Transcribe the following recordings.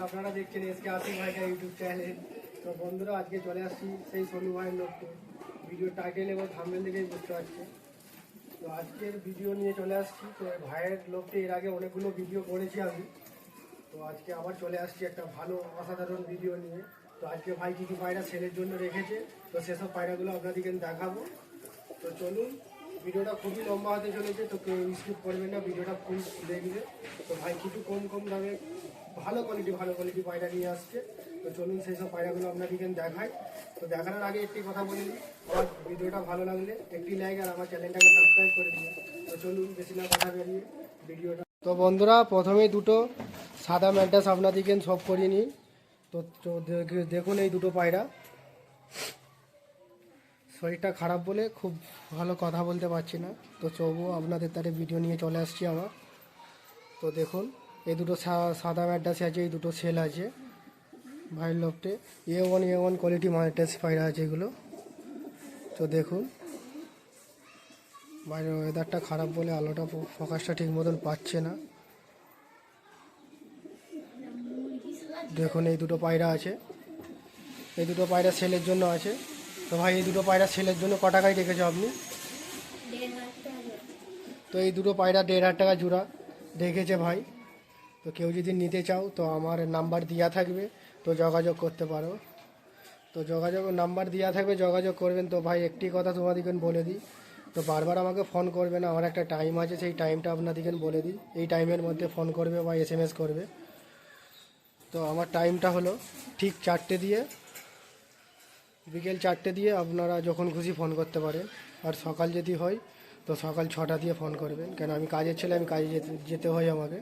আপনারা দেখছেন SK Asif ভাইকা YouTube চ্যানেলে। তো বন্ধুরা আজকে চলে আসছি সেই সোনু ভাইয়ের লোককে। ভিডিও টাইটেল এবং থাম্বনেল দেখেই বুঝতে পারছি। তো আজকের ভিডিও নিয়ে চলে আসছি। তো ভাইয়ের লোককে এর আগে অনেকগুলো ভিডিও করেছি আমি। তো আজকে আবার চলে আসছি একটা ভালো অসাধারণ ভিডিও নিয়ে। তো আজকে ভাই কিছু পায়রা সেলের জন্য রেখেছে। তো সেসব পায়রাগুলো আপনাদেরকে দেখাবো। তো চলুন, ভিডিওটা খুবই লম্বা হতে চলেছে, তো কেউ স্কিপ করবেন না, ভিডিওটা ফুল দেখবে। তো ভাই কিছু কম দামে ভালো কোয়ালিটি পায়রা নিয়ে আসছে। তো চলুন সেই সব পায়রাগুলো আপনাদেরকে দেখাই। তো দেখানোর আগে একটি কথা বলে নিই, আমার ভিডিওটা ভালো লাগলে একটি লাইক আর আমার চ্যানেলটাকে সাবস্ক্রাইব করে দিন। তো চলুন বেশি না কথা বেরিয়ে ভিডিওটা। তো বন্ধুরা প্রথমেই দুটো সাদা ম্যাড্রাস আপনাদেরকে সব করিয়ে নিই। তো দেখুন এই দুটো পায়রা। শরীরটা খারাপ বলে খুব ভালো কথা বলতে পারছি না, তো তবুও আপনাদের তারে ভিডিও নিয়ে চলে আসছি আমার। তো দেখুন এই দুটো সাদা ম্যাড্রাস আছে, এই দুটো সেল আছে ভাইয়ের লোফটে। A1 কোয়ালিটি ম্যাড্রাস পায়রা আছে এগুলো। তো দেখুন বাইরের ওয়েদারটা খারাপ বলে আলোটা ফোকাসটা ঠিক মতন পাচ্ছে না। দেখুন এই দুটো পায়রা আছে, এই দুটো পায়রা সেলের জন্য আছে। তো ভাই এই দুটো পায়রা সেলের জন্য ক টাকায় রেখেছো আপনি? তো এই দুটো পায়রা 1,500 টাকা জোড়া রেখেছে ভাই। তো কেউ যদি নিতে চাও তো আমার নাম্বার দেওয়া থাকবে, তো যোগাযোগ করতে পারো। তো নাম্বার দেওয়া থাকবে, যোগাযোগ করবেন। তো ভাই একটি কথা তোমাদেরকে বলে দিই, তো বারবার আমাকে ফোন করবে না, আমার একটা টাইম আছে, সেই টাইমটা আপনাদেরকে বলে দিই। এই টাইমের মধ্যে ফোন করবে বা SMS করবে। তো আমার টাইমটা হলো ঠিক 4টে দিয়ে, বিকেল 4টে দিয়ে আপনারা যখন খুশি ফোন করতে পারেন। আর সকাল যদি হয় তো সকাল 6টা দিয়ে ফোন করবেন, কেন আমি কাজের ছেলে, আমি কাজে যেতে হয় আমাকে।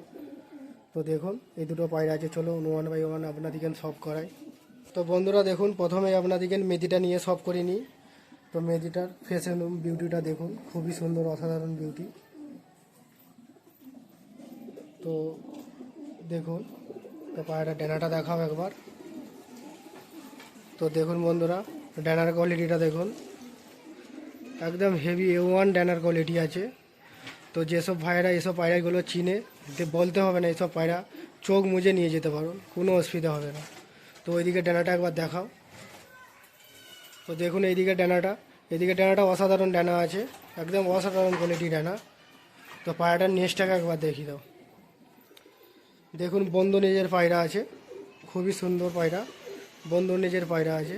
তো দেখুন এই দুটো পায়রা আছে, চলো 1 বাই 1 আপনাদেরকে সব করাই। তো বন্ধুরা দেখুন প্রথমে আপনাদেরকে মেদিটা নিয়ে সব করে নিই। তো মেদিটার ফেস এন্ড বিউটিটা দেখুন, খুবই সুন্দর অসাধারণ বিউটি। তো দেখুন, তো পায়রা ডানাটা দেখাও একবার। তো দেখুন বন্ধুরা ডানার কোয়ালিটিটা দেখুন, একদম হেভি A1 ডানার কোয়ালিটি আছে। তো যেসব ভাইরা এসব পায়রাগুলো চিনে, বলতে হবে না, এসব পায়রা চোখ মুজে নিয়ে যেতে পারো, কোনো অসুবিধা হবে না। তো ওইদিকে ডানাটা একবার দেখাও। তো দেখুন এইদিকে ডানাটা অসাধারণ ডানা আছে, একদম অসাধারণ কোয়ালিটি ডানা। তো পায়রাটার নেজটাকে একবার দেখিয়ে দাও। দেখুন বন্ধু নেজের পায়রা আছে, খুবই সুন্দর পায়রা, বন্ধু নেজের পায়রা আছে।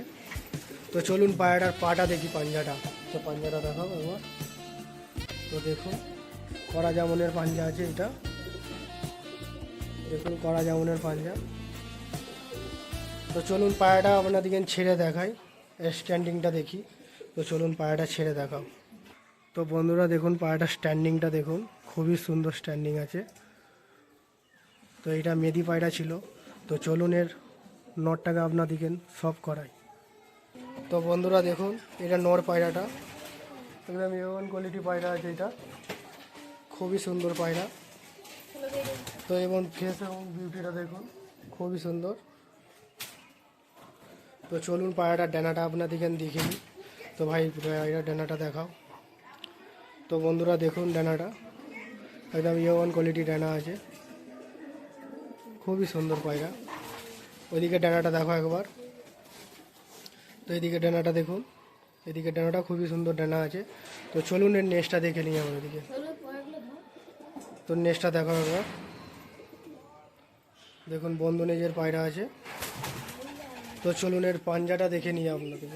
তো চলুন পায়রাটার পাটা দেখি, পাঞ্জাটা। তো পাঞ্জাটা দেখাও একবার। তো দেখুন কড়া জামনের পাঞ্জা আছে এটা, দেখুন কড়া জামনের পাঞ্জা। তো চলুন পায়রাটা আপনাদেরকে ছেড়ে দেখাই, স্ট্যান্ডিংটা দেখি। তো চলুন পায়রাটা ছেড়ে দেখাও। তো বন্ধুরা দেখুন পায়রাটার স্ট্যান্ডিংটা দেখুন, খুবই সুন্দর স্ট্যান্ডিং আছে। তো এটা মেদি পায়রা ছিল। তো চলুন এর নটটাকে আপনাদেরকে সব করাই। তো বন্ধুরা দেখুন এটা নর পায়রাটা, একদম A1 কোয়ালিটি পায়রা আছে এটা, খুবই সুন্দর পায়রা। তো এবং ফেস এবং বিউটিটা দেখুন, খুবই সুন্দর। তো চলুন পায়রাটার ডানাটা আপনাদেরকে দেখে নিই। তো ভাই পায়রার ডানাটা দেখাও। তো বন্ধুরা দেখুন ডানাটা একদম A1 কোয়ালিটি ডানা আছে, খুবই সুন্দর পায়রা। ওইদিকে ডানাটা দেখো একবার। তো এইদিকে ডানাটা দেখুন, এদিকে ডানাটা খুবই সুন্দর ডানা আছে। তো চলুন এর নেস্টটা দেখে নিই আমার ওইদিকে। তো নেস্টটা দেখো একবার। দেখুন বন্ধু নেজের পায়রা আছে। তো চলুন এর পাঞ্জাটা দেখে নিই আপনাদেরকে।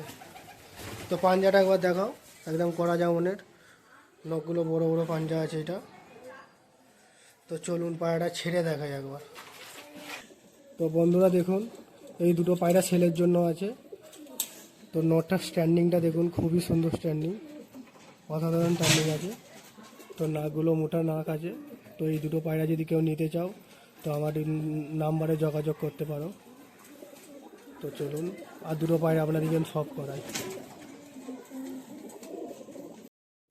তো পাঞ্জাটা একবার দেখাও, একদম কড়া জামনের, নখগুলো বড় বড় পাঞ্জা আছে এটা। তো চলুন পায়রাটা ছেড়ে দেখাই একবার। তো বন্ধুরা দেখুন এই দুটো পায়রা সেলের জন্য আছে। তো নটটার স্ট্যান্ডিংটা দেখুন, খুবই সুন্দর স্ট্যান্ডিং, অসাধারণ স্ট্যান্ডিং আছে। তো নাকগুলো মোটা নাক আছে। তো এই দুটো পায়রা যদি কেউ নিতে চাও তো আমার নাম্বারে যোগাযোগ করতে পারো। তো চলুন আর দুটো পায়রা আপনাদেরকে সব করাই।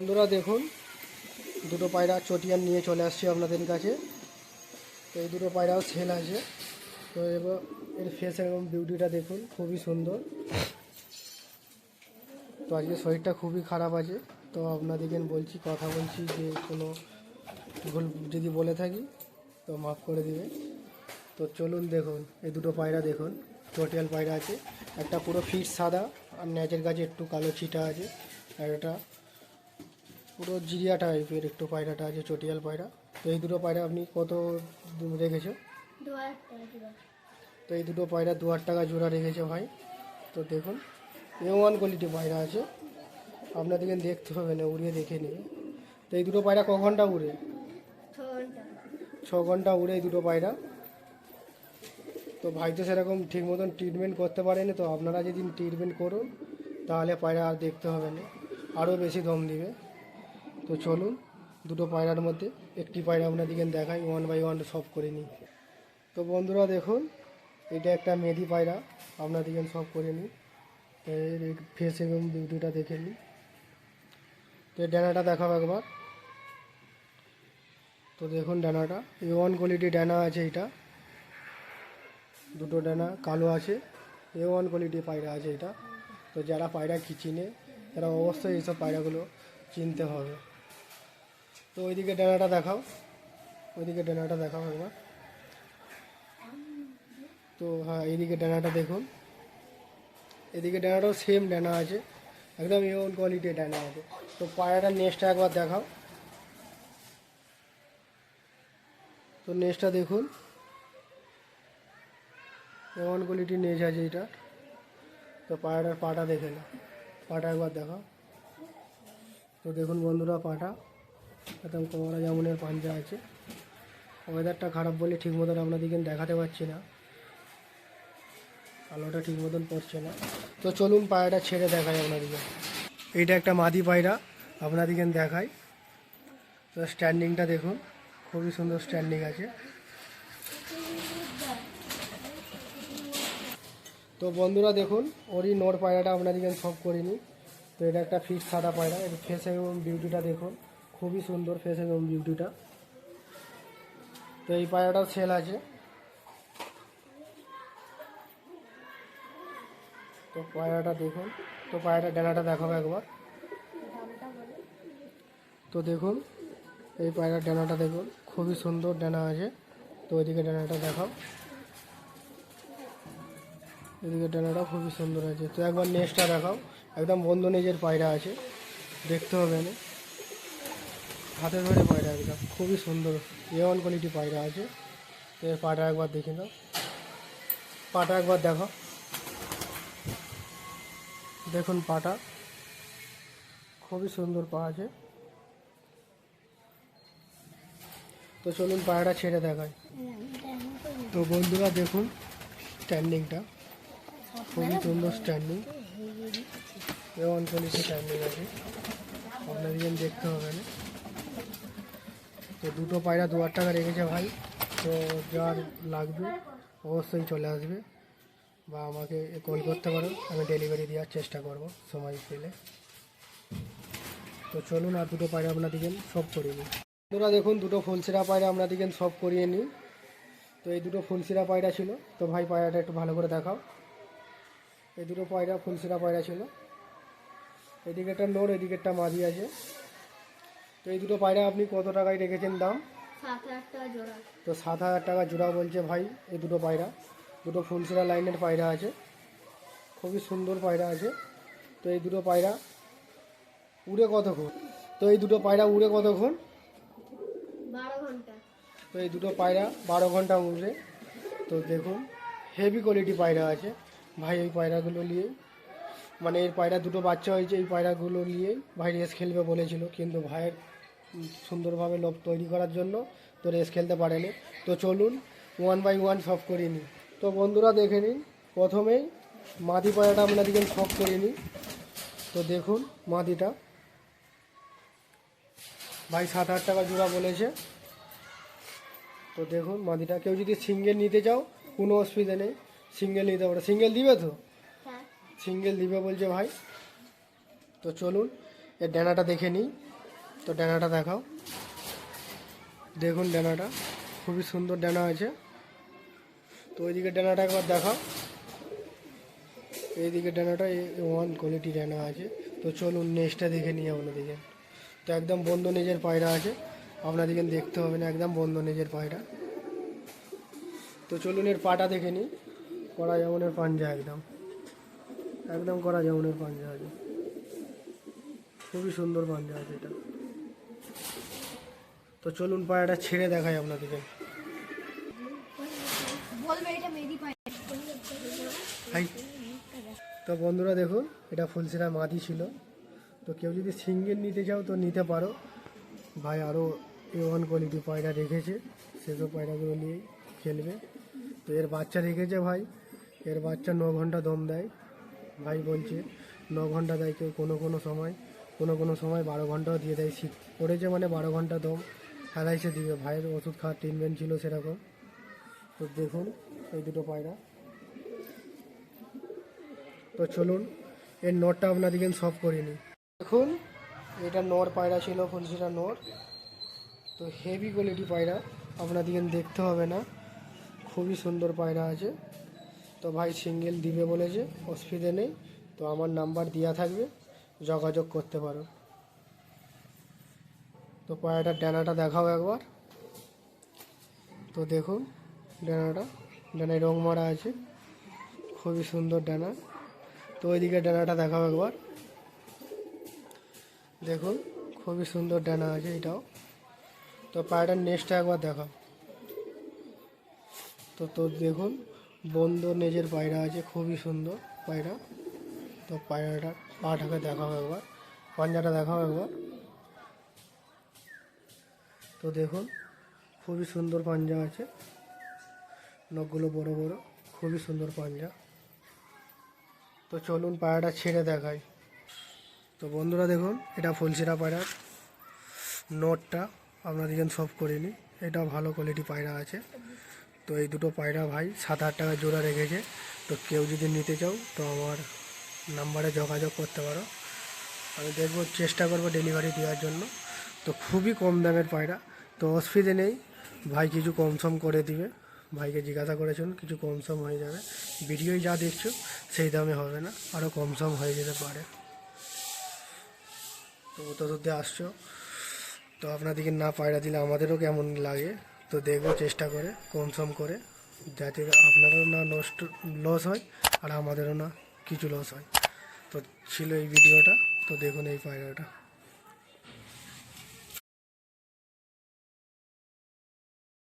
বন্ধুরা দেখুন দুটো পায়রা চটিয়ান নিয়ে চলে আসছি আপনাদের কাছে। তো এই দুটো পায়রাও সেল আছে। তো এবার এর ফেস এবং বিউটিটা দেখুন, খুবই সুন্দর। তো আজকে শরীরটা খুবই খারাপ আছে, তো আপনাদেরকে বলছি, কথা বলছি, যে কোনো ভুল যদি বলে থাকি তো মাফ করে দিবে। তো তো চলুন দেখুন এই দুটো পায়রা দেখুন, চটিয়াল পায়রা আছে। একটা পুরো ফিট সাদা আর ন্যাচের গাছে একটু কালো ছিটা আছে, আর এটা পুরো জিরিয়া টাইপের একটু পায়রাটা আছে, চটিয়াল পায়রা। তো এই দুটো পায়রা আপনি কত রেখেছো? 2000 টাকা জোড়া। তো এই দুটো পায়রা 2000 টাকা জোড়া রেখেছে ভাই। তো দেখুন A1 কোয়ালিটি পায়রা আছে, আপনাদেরকে দেখতে হবে না, উড়িয়ে দেখে নিয়ে। তো এই দুটো পায়রা ক ঘন্টা উড়ে? 6 ঘন্টা। 6 ঘন্টা উড়ে এই দুটো পায়রা। তো ভাই তো সেরকম ঠিক মতন ট্রিটমেন্ট করতে পারেনি, তো আপনারা যদি ট্রিটমেন্ট করুন তাহলে পায়রা আর দেখতে হবে না, আরও বেশি দম দিবে। তো চলুন দুটো পায়রার মধ্যে একটি পায়রা আপনাদেরকে দেখাই, 1 বাই 1 সব করে নিই। তো বন্ধুরা দেখুন এটা একটা মেদি পায়রা, আপনাদেরকে সব করে নিই। তো এর ফেস এবং বিউটিটা দেখে নিই। তো এই ডানাটা দেখাবো একবার। তো দেখুন ডানাটা A1 কোয়ালিটি ডানা আছে, এটা দুটো ডানা কালো আছে, A1 কোয়ালিটি পায়রা আছে এটা। তো যারা পায়রা কি চিনে তারা অবশ্যই এইসব পায়রাগুলো চিনতে হবে। তো ওইদিকে ডানাটা দেখাও, ওইদিকে ডানাটা দেখাও একবার। তো হ্যাঁ এইদিকে ডানাটা দেখুন, এদিকে ডানাটাও সেম ডানা আছে, একদম A1 কোয়ালিটির ডানা আছে। তো পায়রাটার নেস্টটা একবার দেখাও। তো নেস্টটা দেখুন A1 কোয়ালিটির নেজ আছে এটা। তো পায়রাটার পাটা দেখে না, পাটা একবার দেখাও। তো দেখুন বন্ধুরা পাটা একদম কোমরা জামুনের পাঞ্জা আছে। ওয়েদারটা খারাপ বলে ঠিক মতন আপনাদেরকে দেখাতে পারছি না, আলোটা ঠিক মতন পড়ছে না। তো চলুন পায়রাটা ছেড়ে দেখাই আপনাদেরকে। এইটা একটা মাদি পায়রা, আপনাদেরকে দেখাই। তো স্ট্যান্ডিংটা দেখুন, খুবই সুন্দর স্ট্যান্ডিং আছে। তো বন্ধুরা দেখুন ওরই নোর পায়রাটা আপনাদেরকে সব করিনি। তো এটা একটা ফিক্স সাদা পায়রা, এর ফেস এবং বিউটিটা দেখুন, খুবই সুন্দর ফেস এবং বিউটিটা। তো এই পায়রাটাও সেল আছে। তো পায়রাটা দেখুন, তো পায়রাটার ডানাটা দেখাবো একবার। দামটা বলে। তো দেখুন এই পায়রার ডানাটা দেখুন, খুবই সুন্দর ডানা আছে। তো ওইদিকে ডানাটা দেখাও, এদিকে ডানাটা খুবই সুন্দর আছে। তো একবার নেক্সটটা দেখাও, একদম বন্ধ নেজের পায়রা আছে, দেখতে হবে না, হাতে ধরে পায়রা একদম খুবই সুন্দর A1 কোয়ালিটি পায়রা আছে। তো এর পাটা একবার দেখে নাও, পাটা একবার দেখো, দেখুন পাটা খুবই সুন্দর পা আছে। তো চলুন পায়রাটা ছেড়ে দেখায়। তো বন্ধুরা দেখুন স্ট্যান্ডিংটা খুবই সুন্দর স্ট্যান্ডিং, A1 কোয়ালিটি স্ট্যান্ডিং আছে, আপনাদের দেখতে হবে না। তো দুটো পায়রা 2000 টাকা রেখেছে ভাই। তো যার লাগবে অবশ্যই চলে আসবে বা আমাকে কল করতে পারো, আমি ডেলিভারি দেওয়ার চেষ্টা করব সময় পেলে। তো চলুন আর দুটো পায়রা আপনাদেরকে সব করিয়ে নিই। বন্ধুরা দেখুন দুটো ফুলসিরা পায়রা আপনাদেরকে সব করিয়ে নিই। তো এই দুটো ফুলসিরা পায়রা ছিল। তো ভাই পায়রাটা একটু ভালো করে দেখাও। এই দুটো পায়রা ফুলসিরা পায়রা ছিল, এদিকে একটা নোর এদিকে একটা মাঝি আছে। তো এই দুটো পায়রা আপনি কত টাকায় রেখেছেন দাম? 7000 টাকা জোড়া। তো 7000 টাকা জোড়া বলছে ভাই। এই দুটো পায়রা দুটো ফুলসিরা লাইনের পায়রা আছে, খুবই সুন্দর পায়রা আছে। তো এই দুটো পায়রা উড়ে কতক্ষণ? তো এই দুটো পায়রা উড়ে কতক্ষণ? 12 ঘন্টা। তো এই দুটো পায়রা 12 ঘন্টা উড়ে। তো দেখুন হেভি কোয়ালিটি পায়রা আছে ভাই। এই পায়রাগুলো নিয়েই মানে এর পায়রা দুটো বাচ্চা হয়েছে, এই পায়রাগুলো নিয়েই ভাই রেস খেলবে বলেছিল, কিন্তু ভাইয়ের সুন্দরভাবে লোভ তৈরি করার জন্য তো রেস খেলতে পারেনি। তো চলুন 1 বাই 1 সব করে নিই। তো বন্ধুরা দেখে নিন, প্রথমেই মাদি পায়রাটা আপনাদেরকে সব করে নিই। তো দেখুন মাদিটা ভাই 7000 টাকা জোড়া বলেছে। তো দেখুন মাদিটা, কেউ যদি সিঙ্গেল নিতে চাও কোনো অসুবিধা নেই, সিঙ্গেল নিতে পারো। সিঙ্গেল দিবে তো? হ্যাঁ। সিঙ্গেল দিবে বলছে ভাই। তো চলুন এর ডানাটা দেখে নিই। তো ডানাটা দেখাও, দেখুন ডানাটা খুবই সুন্দর ডানা আছে। তো ওইদিকে ডানাটা একবার দেখাও, এইদিকে ডানাটা A1 কোয়ালিটি ডানা আছে। তো চলুন নেক্সটটা দেখে নিই আপনাদেরকে। তো একদম বন্ধ নেজের পায়রা আছে, আপনাদেরকে দেখতে হবে না, একদম বন্ধ নেজের পায়রা। তো তো চলুন এর পাটা দেখে নিই। করা যেমনের পাঞ্জা, একদম একদম করা যেমনের পাঞ্জা আছে, খুবই সুন্দর পাঞ্জা আছে এটা। তো চলুন পায়রাটা ছেড়ে দেখাই আপনাদেরকে। হাই। তো বন্ধুরা দেখুন, এটা ফুলসেরা মাদি ছিল। তো কেউ যদি সিঙ্গেল নিতে চাও তো নিতে পারো। ভাই আরও A1 কোয়ালিটি পায়রা রেখেছে, সেসব পায়রাগুলো নিয়েই খেলবে। তো এর বাচ্চা রেখেছে ভাই, এর বাচ্চা 9 ঘন্টা দম দেয়। ভাই বলছে 9 ঘন্টা দেয়, কেউ কোনো কোনো সময় 12 ঘন্টাও দিয়ে দেয়। শীত পড়েছে মানে 12 ঘন্টা দম আড়াইশে দিবে। ভাইয়ের ওষুধ খাওয়ার ট্রিটমেন্ট ছিল সেরকম। তো দেখুন এই দুটো পায়রা। তো চলুন এর নরটা আপনাদেরকে সব করে নিই। দেখুন এটা নর পায়রা ছিল, ফুলসেরা নর। তো হেভি কোয়ালিটি পায়রা, আপনাদেরকে দেখতে হবে না, খুবই সুন্দর পায়রা আছে। তো ভাই সিঙ্গেল দিবে বলেছে, অসুবিধে নেই। তো আমার নাম্বার দেওয়া থাকবে, যোগাযোগ করতে পারো। তো পায়রাটার ডানাটা দেখাও একবার। তো দেখুন ডানায় রং মারা আছে, খুবই সুন্দর ডানা। তো ওইদিকে ডানাটা দেখাও একবার। দেখুন খুবই সুন্দর ডানা আছে এটাও। তো পায়রাটার নেজটা একবার দেখাও। তো দেখুন বন্ধ নেজের পায়রা আছে, খুবই সুন্দর পায়রা। তো পায়রাটা পাটাকে দেখাও একবার, পাঞ্জাটা দেখাও একবার। তো দেখুন খুবই সুন্দর পাঞ্জা আছে, নখগুলো বড় বড়, খুবই সুন্দর পাঞ্জা। তো চলুন পায়রাটা ছেড়ে দেখাই। তো বন্ধুরা দেখুন, এটা ফুলসেরা পায়রার নটটা আপনাদেরকে সব করে নিই। এটা ভালো কোয়ালিটি পায়রা আছে। তো এই দুটো পায়রা ভাই 7-8 টাকা জোড়া রেখেছে। তো কেউ যদি নিতে চাও তো আমার নাম্বারে যোগাযোগ করতে পারো, আমি দেখবো, চেষ্টা করবো ডেলিভারি দেওয়ার জন্য। তো খুবই কম দামের পায়রা, তো অসুবিধে নেই, ভাই কিছু কমসম করে দিবে। ভাইকে জিজ্ঞাসা করেছেন, কিছু কমসম হয়ে যাবে। ভিডিওয় যা দেখছো সেই দামে হবে না, আরও কমসম হয়ে যেতে পারে। তো অত দূরে আসছো, তো আপনাদেরকে না পায়রা দিলে আমাদেরও কেমন লাগে। তো দেখবো চেষ্টা করে কমসম করে, যাতে আপনারও না লস হয় আর আমাদেরও না কিছু লস হয়। তো ছিল এই ভিডিওটা। তো দেখুন এই পায়রাটা।